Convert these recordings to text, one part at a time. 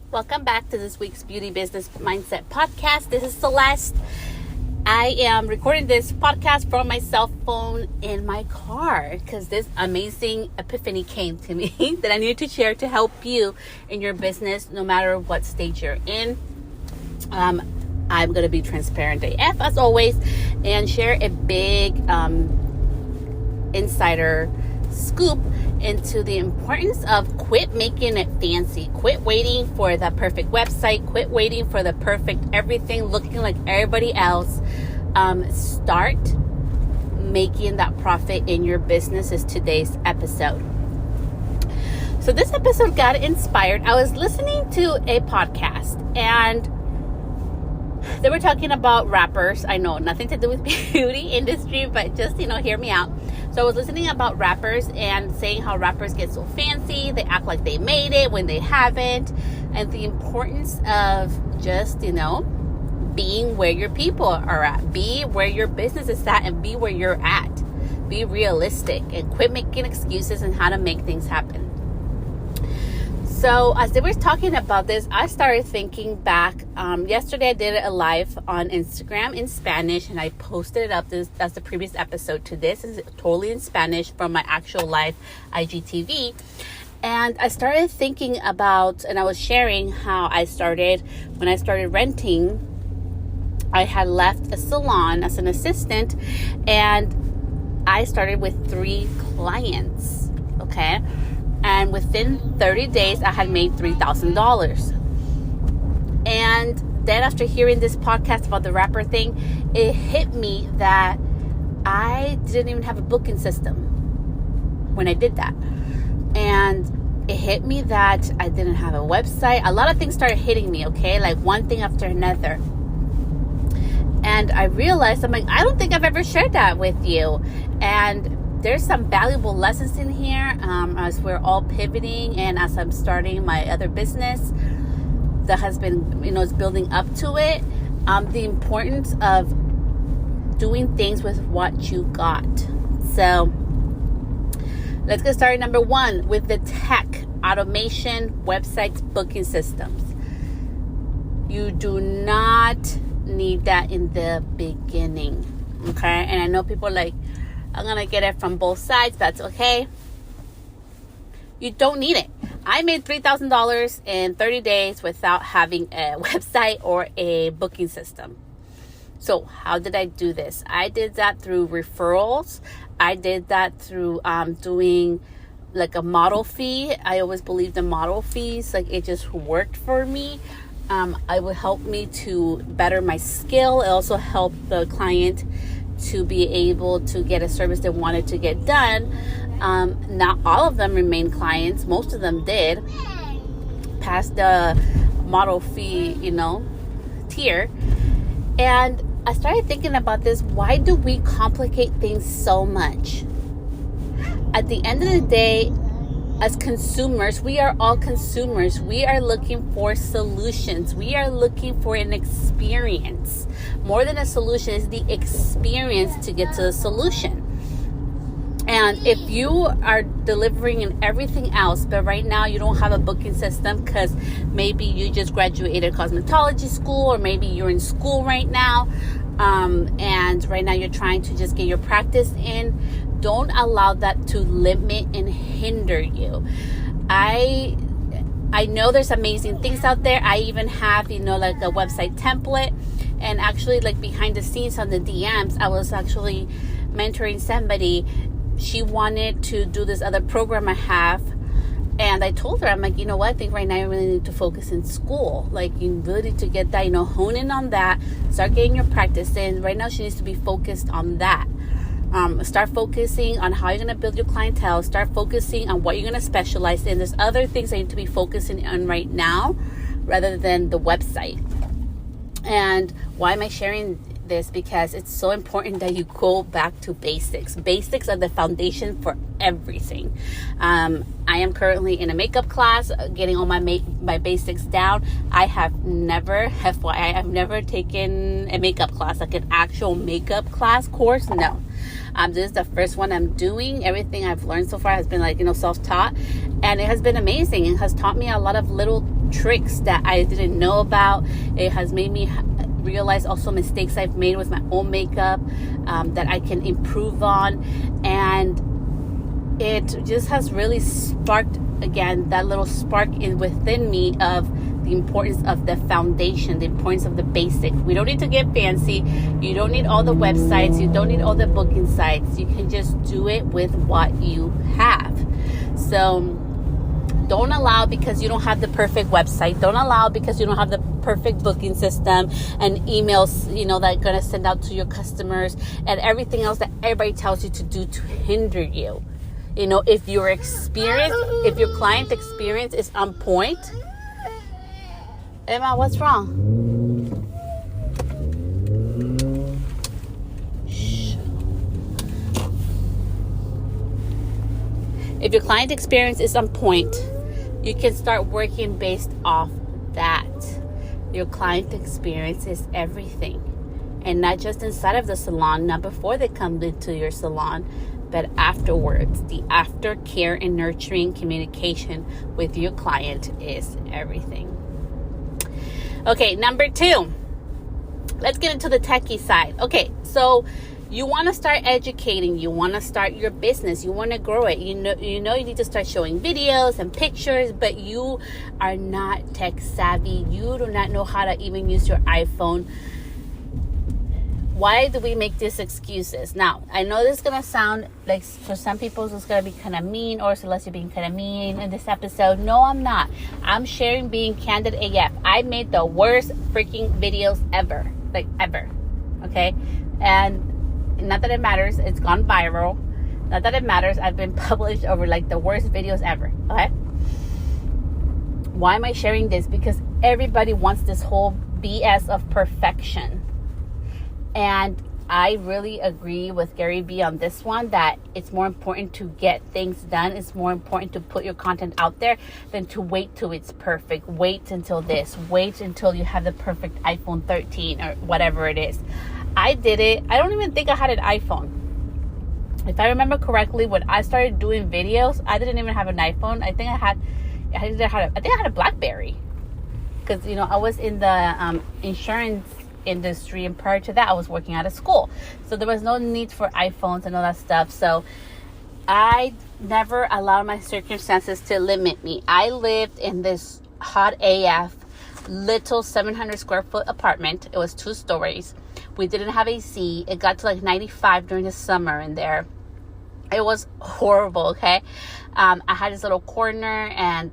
Welcome back to this week's Beauty Business Mindset Podcast. This is Celeste. I am recording this podcast from my cell phone in my car because this amazing epiphany came to me that I needed to share to help you in your business, no matter what stage you're in. I'm going to be transparent AF as always and share a big insider scoop into the importance of quit making it fancy. Quit waiting for the perfect website. Quit waiting for the perfect everything looking like everybody else. Start making that profit in your business is today's episode. So this episode got inspired. I was listening to a podcast and they were talking about rappers. I know nothing to do with beauty industry, but just, hear me out. So I was listening about rappers and saying how rappers get so fancy. They act like they made it when they haven't. And the importance of just, being where your people are at. Be where your business is at and be where you're at. Be realistic and quit making excuses and how to make things happen. So as they were talking about this, I started thinking back. Yesterday I did a live on Instagram in Spanish and I posted it up. That's the previous episode to this. Is totally in Spanish from my actual live IGTV. And I started thinking about, and I was sharing how when I started renting, I had left a salon as an assistant and I started with 3 clients. Okay. And within 30 days, I had made $3,000. And then after hearing this podcast about the rapper thing, it hit me that I didn't even have a booking system when I did that. And it hit me that I didn't have a website. A lot of things started hitting me, okay? Like one thing after another. And I realized, I don't think I've ever shared that with you. And there's some valuable lessons in here as we're all pivoting and as I'm starting my other business that has been, is building up to it. The importance of doing things with what you got. So let's get started. Number 1 with the tech, automation, websites, booking systems. You do not need that in the beginning. Okay. And I know people are like, I'm going to get it from both sides. That's okay. You don't need it. I made $3,000 in 30 days without having a website or a booking system. So how did I do this? I did that through referrals. I did that through doing like a model fee. I always believed in model fees. Like it just worked for me. It would help me to better my skill. It also helped the client to be able to get a service they wanted to get done. Not all of them remained clients. Most of them did pass the model fee, tier. And I started thinking about this. Why do we complicate things so much? At the end of the day, as consumers, we are all consumers. We are looking for solutions. We are looking for an experience. More than a solution is the experience to get to the solution. And if you are delivering in everything else, but right now you don't have a booking system because maybe you just graduated cosmetology school or maybe you're in school right now, and right now you're trying to just get your practice in, don't allow that to limit and hinder you. I know there's amazing things out there. I even have, like a website template. And actually, like behind the scenes on the DMs, I was actually mentoring somebody. She wanted to do this other program I have. And I told her, I'm like, I think right now you really need to focus in school. Like, you really need to get that, hone in on that. Start getting your practice in. Right now, she needs to be focused on that. Start focusing on how you're going to build your clientele. Start focusing on what you're going to specialize in. There's other things I need to be focusing on right now rather than the website. And why am I sharing this because it's so important that you go back to basics. Basics are the foundation for everything. I am currently in a makeup class, getting all my basics down. I have never taken a makeup class, like an actual makeup class course. No. This is the first one I'm doing. Everything I've learned so far has been self-taught, and it has been amazing. It has taught me a lot of little tricks that I didn't know about. It has made me realize also mistakes I've made with my own makeup that I can improve on, and it just has really sparked again that little spark within me of the importance of the foundation, the importance of the basic. We don't need to get fancy. You don't need all the websites. You don't need all the booking sites. You can just do it with what you have. So don't allow because you don't have the perfect website. Don't allow because you don't have the perfect booking system and emails, that are going to send out to your customers and everything else that everybody tells you to do to hinder you. If your client experience is on point. Emma, what's wrong? Shh. If your client experience is on point, you can start working based off that. Your client experience is everything. And not just inside of the salon, not before they come into your salon, but afterwards. The aftercare and nurturing communication with your client is everything. Okay, number 2. Let's get into the techie side. Okay, so you want to start educating. You want to start your business. You want to grow it. You know you need to start showing videos and pictures, but you are not tech savvy. You do not know how to even use your iPhone. Why do we make these excuses? Now, I know this is going to sound like for some people it's going to be kind of mean, or Celeste being kind of mean in this episode. No, I'm not. I'm sharing being candid AF. I made the worst freaking videos ever. Ever. Okay? And not that it matters. It's gone viral. Not that it matters. I've been published over the worst videos ever. Okay? Why am I sharing this? Because everybody wants this whole BS of perfection. And I really agree with Gary Vee on this one, that it's more important to get things done. It's more important to put your content out there than to wait till it's perfect. Wait until this. Wait until you have the perfect iPhone 13 or whatever it is. I did it. I don't even think I had an iPhone. If I remember correctly, when I started doing videos, I didn't even have an iPhone. I think I had a BlackBerry. Because, I was in the insurance industry, and prior to that I was working out of school, so there was no need for iPhones and all that stuff. So I never allowed my circumstances to limit me. I lived in this hot AF little 700 square foot apartment. It was 2 stories. We didn't have AC. It got to 95 during the summer in there. It was horrible. Okay, I had this little corner and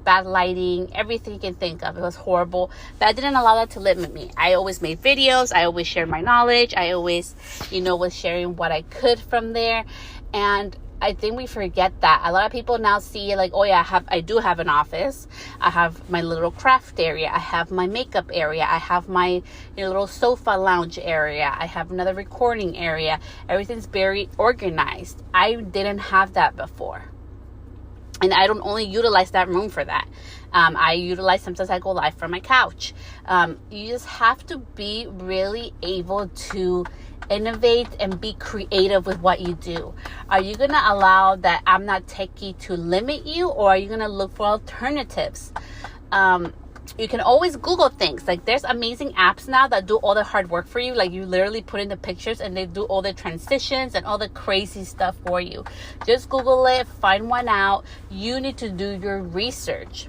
bad lighting, everything you can think of. It was horrible, but I didn't allow that to limit me. I always made videos. I always shared my knowledge. I always, was sharing what I could from there. And I think we forget that. A lot of people now see I do have an office. I have my little craft area. I have my makeup area. I have my little sofa lounge area. I have another recording area. Everything's very organized. I didn't have that before. And I don't only utilize that room for that. Sometimes I go live from my couch. You just have to be really able to innovate and be creative with what you do. Are you going to allow that I'm not techie to limit you, or are you going to look for alternatives? You can always Google things. There's amazing apps now that do all the hard work for you. You literally put in the pictures and they do all the transitions and all the crazy stuff for you. Just Google it, find one out. You need to do your research.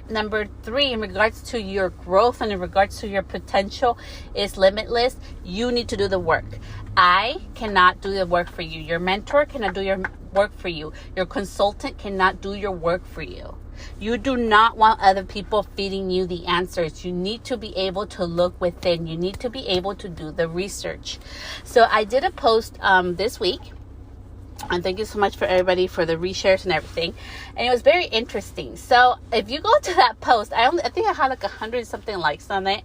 Number 3, in regards to your growth and in regards to your potential is limitless. You need to do the work. I cannot do the work for you. Your mentor cannot do your work for you. Your consultant cannot do your work for you. You do not want other people feeding you the answers. You need to be able to look within. You need to be able to do the research. So I did a post this week, And thank you so much for everybody for the reshares and everything. And it was very interesting. So if you go to that post, I think I had like 100 something likes on it,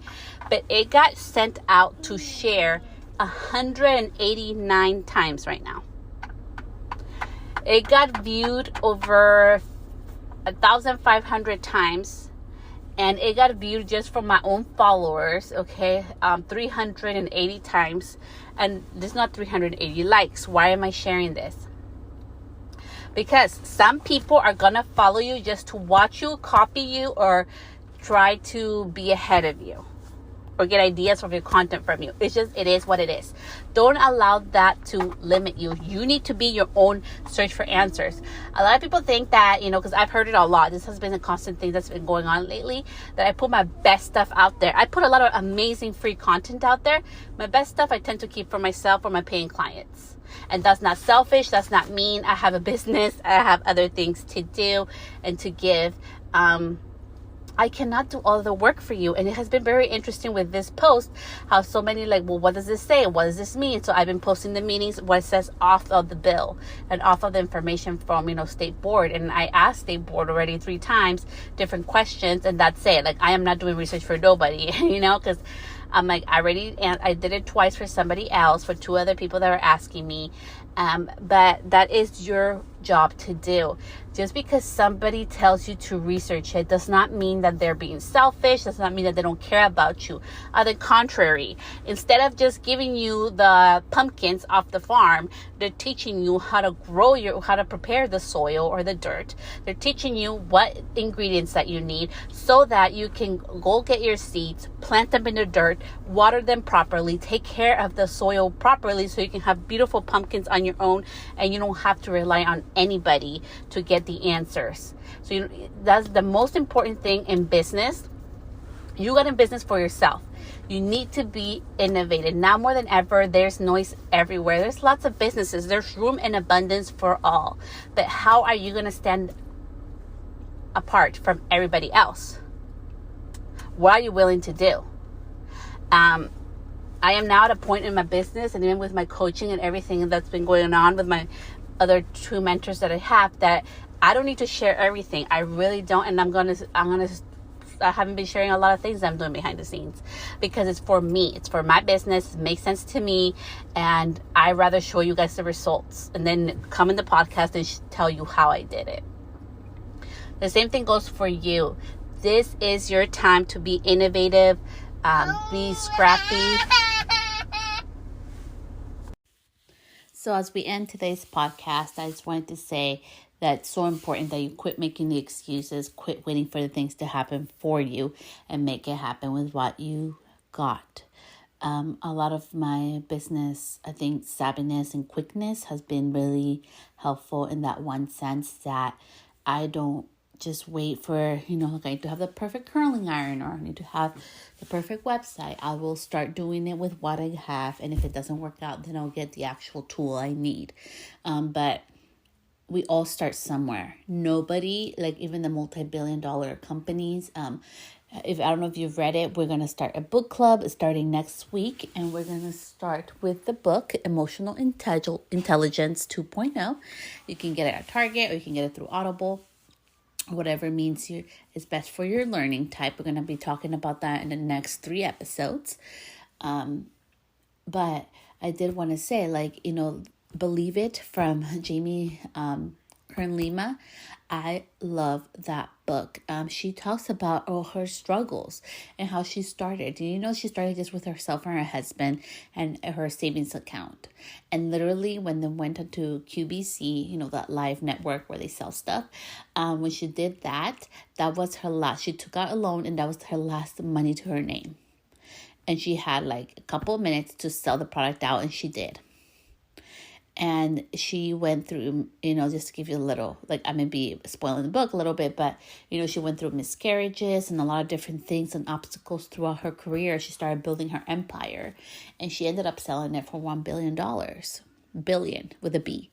but it got sent out to share 189 times right now. It got viewed over 1,500 times, and it got viewed just from my own followers, okay, 380 times, and there's not 380 likes. Why am I sharing this? Because some people are gonna follow you just to watch you, copy you, or try to be ahead of you, or get ideas from your content from you. It is what it is. Don't allow that to limit you. You need to be your own search for answers. A lot of people think that, because I've heard it a lot. This has been a constant thing that's been going on lately, that I put my best stuff out there. I put a lot of amazing free content out there. My best stuff I tend to keep for myself or my paying clients. And that's not selfish. That's not mean. I have a business. I have other things to do and to give. I cannot do all the work for you. And it has been very interesting with this post, how so many well, what does this say? What does this mean? So I've been posting the meanings, what it says off of the bill and off of the information from, State Board. And I asked State Board already 3 times, different questions, and that's it. I am not doing research for nobody, because I'm I did it twice for somebody else, for 2 other people that were asking me. But that is your job to do. Just because somebody tells you to research it does not mean that they're being selfish, does not mean that they don't care about you. On the contrary, instead of just giving you the pumpkins off the farm, they're teaching you how to how to prepare the soil or the dirt. They're teaching you what ingredients that you need so that you can go get your seeds, plant them in the dirt, water them properly, take care of the soil properly so you can have beautiful pumpkins on your own, and you don't have to rely on anybody to get the answers. So that's the most important thing in business. You got in business for yourself. You need to be innovative. Now more than ever, there's noise everywhere. There's lots of businesses. There's room and abundance for all. But how are you going to stand apart from everybody else? What are you willing to do? I am now at a point in my business, and even with my coaching and everything that's been going on with my other 2 mentors that I have, that I don't need to share everything. I really don't. And I haven't been sharing a lot of things I'm doing behind the scenes because it's for me. It's for my business. It makes sense to me. And I rather show you guys the results and then come in the podcast and tell you how I did it. The same thing goes for you. This is your time to be innovative, be scrappy. So as we end today's podcast, I just wanted to say that it's so important that you quit making the excuses, quit waiting for the things to happen for you, and make it happen with what you got. A lot of my business, I think savviness and quickness has been really helpful in that one sense that I don't just wait for, I need to have the perfect curling iron, or I need to have the perfect website. I will start doing it with what I have. And if it doesn't work out, then I'll get the actual tool I need. But we all start somewhere. Nobody, even the multi-billion-dollar companies, I don't know if you've read it, we're going to start a book club starting next week. And we're going to start with the book, Emotional Intelligence 2.0. You can get it at Target, or you can get it through Audible. Whatever means is best for your learning type. We're going to be talking about that in the next 3 episodes. But I did want to say, Believe It from Jamie Kern Lima. I love that book. She talks about her struggles and how she started. She started just with herself and her husband and her savings account. And literally when they went onto QVC, that live network where they sell stuff, when she did that was her last. She took out a loan, and that was her last money to her name. And she had a couple of minutes to sell the product out, and she did. And she went through, just to give you a little, I may be spoiling the book a little bit, but, she went through miscarriages and a lot of different things and obstacles throughout her career. She started building her empire, and she ended up selling it for $1 billion, billion with a B.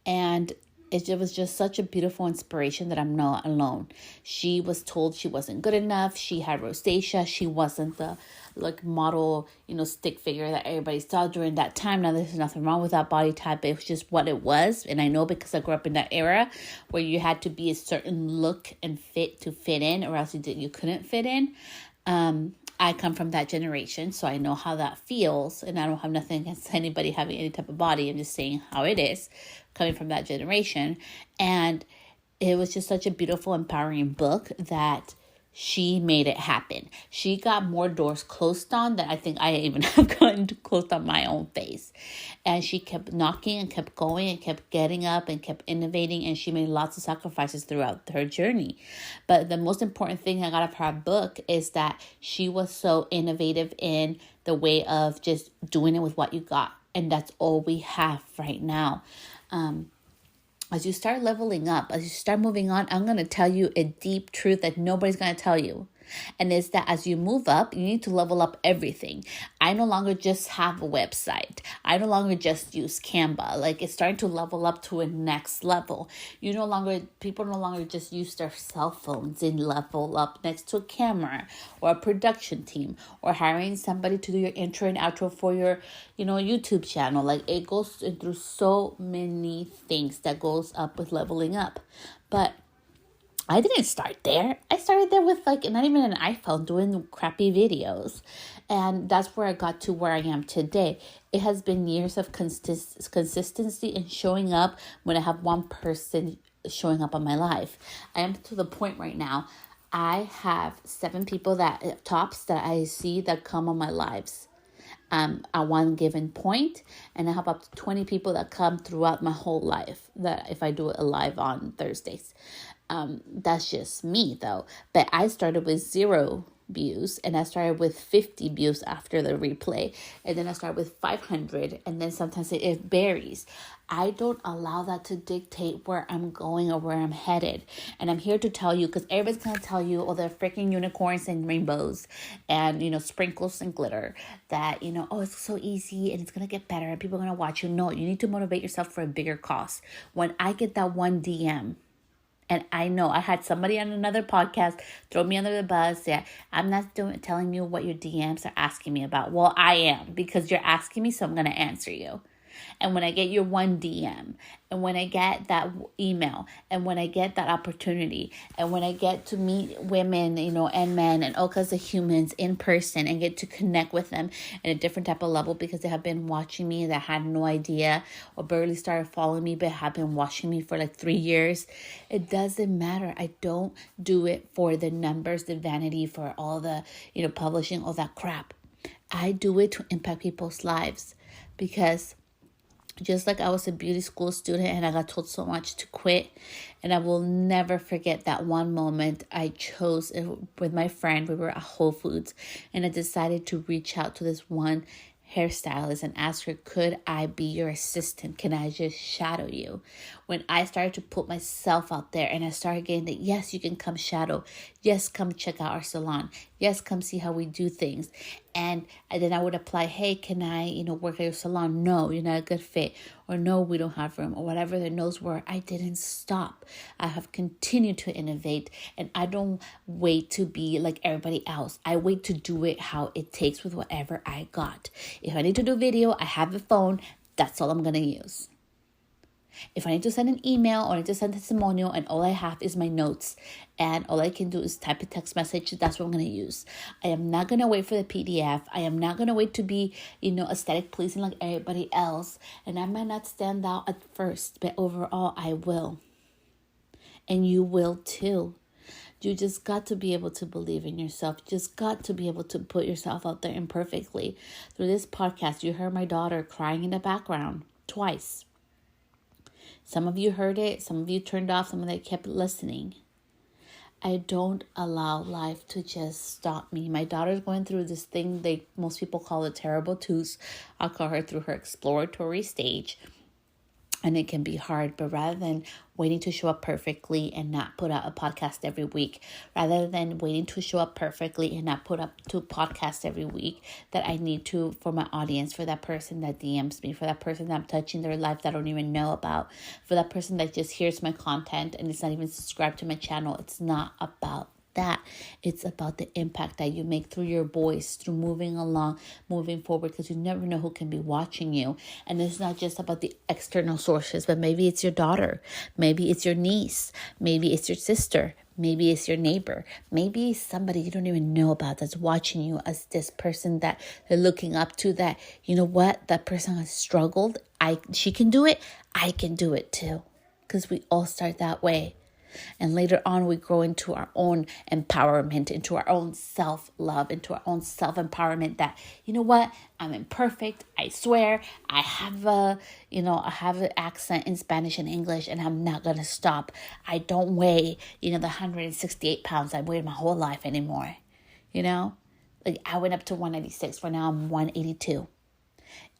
And it was just such a beautiful inspiration that I'm not alone. She was told she wasn't good enough. She had rosacea. She wasn't the like model, stick figure that everybody saw during that time. Now, there's nothing wrong with that body type. It was just what it was. And I know because I grew up in that era where you had to be a certain look and fit to fit in, or else you couldn't fit in. I come from that generation, so I know how that feels, and I don't have nothing against anybody having any type of body. I'm just saying how it is coming from that generation. And it was just such a beautiful, empowering book that she made it happen. She got more doors closed on than I think I even have gotten closed on my own face. And she kept knocking and kept going and kept getting up and kept innovating. And she made lots of sacrifices throughout her journey. But the most important thing I got out of her book is that she was so innovative in the way of just doing it with what you got. And that's all we have right now. As you start leveling up, as you start moving on, I'm going to tell you a deep truth that nobody's going to tell you. And it's that as you move up, you need to level up everything. I no longer just have a website. I no longer just use Canva. Like, it's starting to level up to a next level. People no longer just use their cell phones and level up next to a camera or a production team or hiring somebody to do your intro and outro for your, YouTube channel. Like, it goes through so many things that goes up with leveling up. But I didn't start there. I started there with not even an iPhone, doing crappy videos. And that's where I got to where I am today. It has been years of consistency and showing up when I have one person showing up on my life. I am to the point right now. I have 7 people that I see that come on my lives. At one given point, and I have up to 20 people that come throughout my whole life, that if I do it live on Thursdays. That's just me though. But I started with 0 views, and I started with 50 views after the replay, and then I started with 500, and then sometimes it varies. I don't allow that to dictate where I'm going or where I'm headed. And I'm here to tell you, because everybody's going to tell you, oh, they're freaking unicorns and rainbows and, sprinkles and glitter, that, oh, it's so easy and it's going to get better and people are going to watch you. No, you need to motivate yourself for a bigger cause. When I get that one DM, and I know I had somebody on another podcast throw me under the bus. Yeah, I'm not telling you what your DMs are asking me about. Well, I am, because you're asking me, so I'm going to answer you. And when I get your one DM, and when I get that email, and when I get that opportunity, and when I get to meet women, and men, and all kinds of humans in person, and get to connect with them in a different type of level, because they have been watching me that had no idea or barely started following me, but have been watching me for 3 years. It doesn't matter. I don't do it for the numbers, the vanity, for all the, publishing, all that crap. I do it to impact people's lives, because just like I was a beauty school student and I got told so much to quit. And I will never forget that one moment I chose with my friend. We were at Whole Foods, and I decided to reach out to this one hairstylist and ask her, could I be your assistant? Can I just shadow you? When I started to put myself out there, and I started getting that, yes, you can come shadow. Yes, come check out our salon. Yes, come see how we do things. And then I would apply, hey, can I, work at your salon? No, you're not a good fit. Or no, we don't have room, or whatever the no's were. I didn't stop. I have continued to innovate, and I don't wait to be like everybody else. I wait to do it how it takes with whatever I got. If I need to do video, I have a phone. That's all I'm going to use. If I need to send an email or I need to send a testimonial and all I have is my notes and all I can do is type a text message, that's what I'm going to use. I am not going to wait for the PDF. I am not going to wait to be, aesthetic pleasing like everybody else. And I might not stand out at first, but overall I will. And you will too. You just got to be able to believe in yourself. You just got to be able to put yourself out there imperfectly. Through this podcast, you heard my daughter crying in the background twice. Some of you heard it. Some of you turned off. Some of you kept listening. I don't allow life to just stop me. My daughter's going through this thing most people call a terrible twos. I'll call her through her exploratory stage. and it can be hard. But rather than waiting to show up perfectly and not put out a podcast every week, rather than waiting to show up perfectly and not put up 2 podcasts every week that I need to for my audience, for that person that DMs me, for that person that I'm touching their life that I don't even know about, for that person that just hears my content and is not even subscribed to my channel. It's not about that. It's about the impact that you make through your voice, through moving along, moving forward, because you never know who can be watching you. And it's not just about the external sources, but maybe it's your daughter, maybe it's your niece, maybe it's your sister, maybe it's your neighbor, maybe it's somebody you don't even know about that's watching you as this person that they're looking up to, that, you know what, that person has struggled. She can do it. I can do it too. Because we all start that way. And later on, we grow into our own empowerment, into our own self-love, into our own self-empowerment that, you know what, I'm imperfect. I swear I have I have an accent in Spanish and English, and I'm not going to stop. I don't weigh, the 168 pounds I weighed my whole life anymore. Like I went up to 196. For now, I'm 182.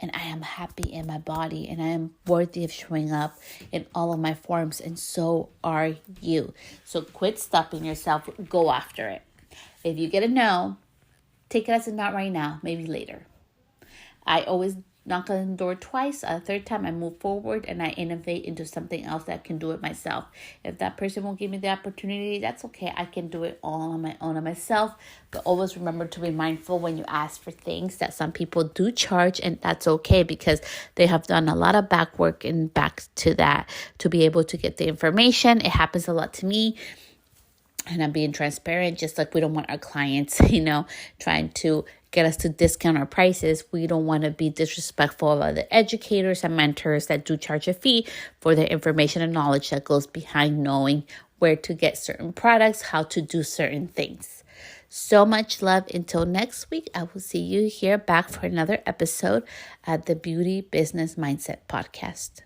And I am happy in my body, and I am worthy of showing up in all of my forms, and so are you. So quit stopping yourself. Go after it. If you get a no, take it as a not right now, maybe later. I always knock on the door twice. A third time, I move forward and I innovate into something else that can do it myself. If that person won't give me the opportunity, that's okay. I can do it all on my own, on myself. But always remember to be mindful when you ask for things that some people do charge, and that's okay because they have done a lot of back work and back to that to be able to get the information. It happens a lot to me. And I'm being transparent, just like we don't want our clients, trying to get us to discount our prices. We don't want to be disrespectful of other educators and mentors that do charge a fee for the information and knowledge that goes behind knowing where to get certain products, how to do certain things. So much love. Until next week, I will see you here back for another episode at the Beauty Business Mindset Podcast.